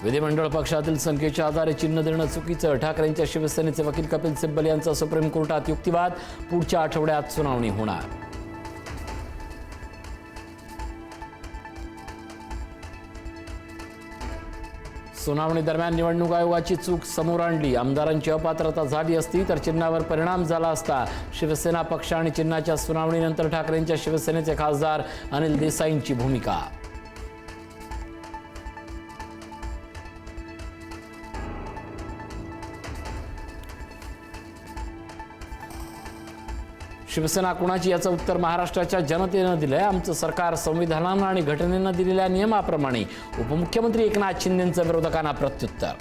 विधिमंडळ पक्षातील संख्येच्या आधारे चिन्ह देणं चुकीचं, ठाकरेंच्या शिवसेनेचे वकील कपिल सिब्बल यांचा सुप्रीम कोर्टात युक्तिवाद, पुढच्या आठवड्यात सुनावणी होणार. सुनावणी दरम्यान निवडणूक आयोगाची चूक समोर आणली. आमदारांची अपात्रता झाली असती तर चिन्हावर परिणाम झाला असता. शिवसेना पक्ष आणि चिन्हाच्या सुनावणीनंतर ठाकरेंच्या शिवसेनेचे खासदार अनिल देसाईंची भूमिका. शिवसेना कुणाची याचं उत्तर महाराष्ट्राच्या जनतेनं दिलंय. आमचं सरकार संविधानानं आणि घटनेनं दिलेल्या नियमाप्रमाणे. उपमुख्यमंत्री एकनाथ शिंदेंचं विरोधकांना प्रत्युत्तर.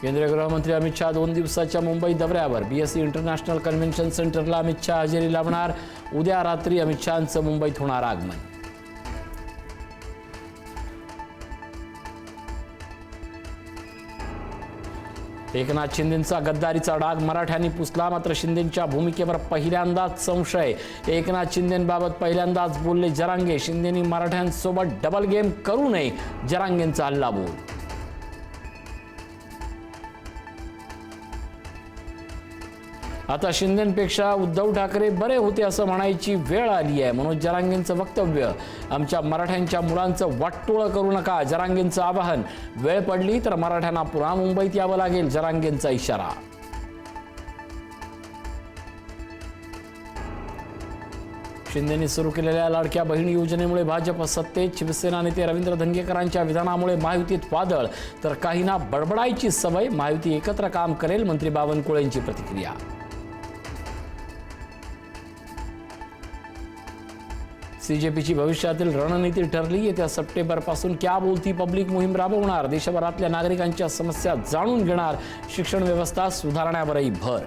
केंद्रीय गृहमंत्री अमित शहा 2 दिवसाच्या मुंबई दौऱ्यावर. बीएससी इंटरनॅशनल कन्व्हेन्शन सेंटरला अमित शहा हजेरी लावणार. उद्या रात्री अमित शहांचं मुंबईत होणार आगमन. एकनाथ शिंदेंचा गद्दारीचा डाग मराठ्यांनी पुसला. मात्र शिंदेंच्या भूमिकेवर पहिल्यांदाच संशय. एकनाथ शिंदेंबाबत पहिल्यांदाच बोलले जरांगे. शिंदेंनी मराठ्यांसोबत डबल गेम करू नये, जरांगेंचा हल्लाबोल. आता शिंदेंपेक्षा उद्धव ठाकरे बरे होते असं म्हणायची वेळ आली आहे. मनोज जरांगेंचं वक्तव्य. आमच्या मराठ्यांच्या मुलांचं वाटोळं करू नका, जरांगेंचं आवाहन. वेळ पडली तर मराठ्यांना पुन्हा मुंबईत यावं लागेल, जरांगेंचा इशारा. शिंदेंनी सुरू केलेल्या लाडक्या बहीण योजनेमुळे भाजप सत्तेत. शिवसेना नेते रवींद्र धंगेकरांच्या विधानामुळे महायुतीत वादळ, तर काहींना बडबडायची सवय. महायुती एकत्र काम करेल, मंत्री बावनकुळेंची प्रतिक्रिया. सीजेपीची भविष्यातील रणनीती ठरली. येत्या सप्टेंबरपासून क्या बोलती पब्लिक मोहीम राबवणार. देशभरातल्या नागरिकांच्या समस्या जाणून घेणार. शिक्षण व्यवस्था सुधारण्यावरही भर.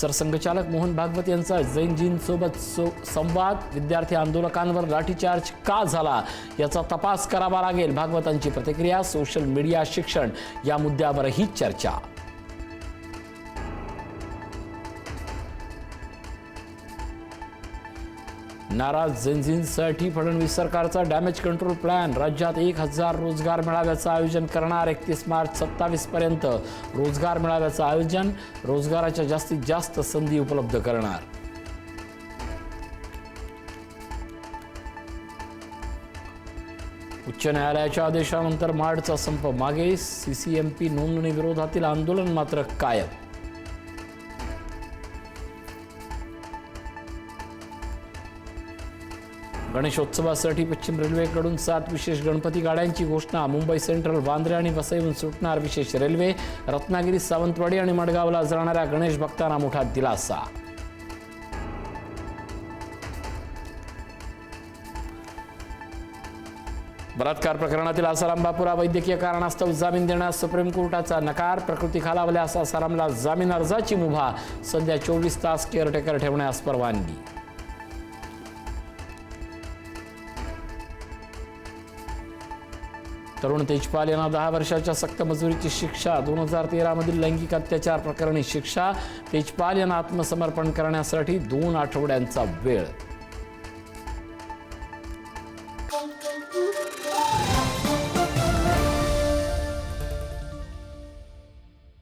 सरसंघचालक मोहन भागवत यांचा जैनजींसोबत संवाद. विद्यार्थी आंदोलकांवर लाठीचार्ज का झाला याचा तपास करावा लागेल, भागवतांची प्रतिक्रिया. सोशल मीडिया शिक्षण या मुद्द्यावरही चर्चा. नाराज जैनजींसाठी फडणवीस सरकारचा डॅमेज कंट्रोल प्लॅन. राज्यात 1000 रोजगार मेळाव्याचं आयोजन करणार. 31 मार्च 27 पर्यंत रोजगार मेळाव्याचं आयोजन. रोजगाराच्या जास्तीत जास्त संधी उपलब्ध करणार. उच्च न्यायालयाच्या आदेशानंतर माडचा संप मागे. सीसीएमपी नोंदणी विरोधातील आंदोलन मात्र कायम. गणेशोत्सवासाठी पश्चिम रेल्वेकडून 7 विशेष गणपती गाड्यांची घोषणा. मुंबई सेंट्रल, वांद्रे आणि वसईहून सुटणार विशेष रेल्वे. रत्नागिरी, सावंतवाडी आणि मडगावला जाणाऱ्या गणेश भक्तांना मोठा दिलासा. बलात्कार प्रकरणातील आसाराम बापूला वैद्यकीय कारणास्तव जामीन देण्यास सुप्रीम कोर्टाचा नकार. प्रकृती खालावल्यास आसारामला जामीन अर्जाची मुभा. सध्या 24 तास केअरटेकर ठेवण्यास परवानगी. तरुण तेजपाल यांना 10 वर्षाच्या सक्त मजुरीची शिक्षा. 2013 मधील लैंगिक अत्याचार प्रकरणी शिक्षा. तेजपाल यांना आत्मसमर्पण करण्यासाठी 2 आठवड्यांचा वेळ.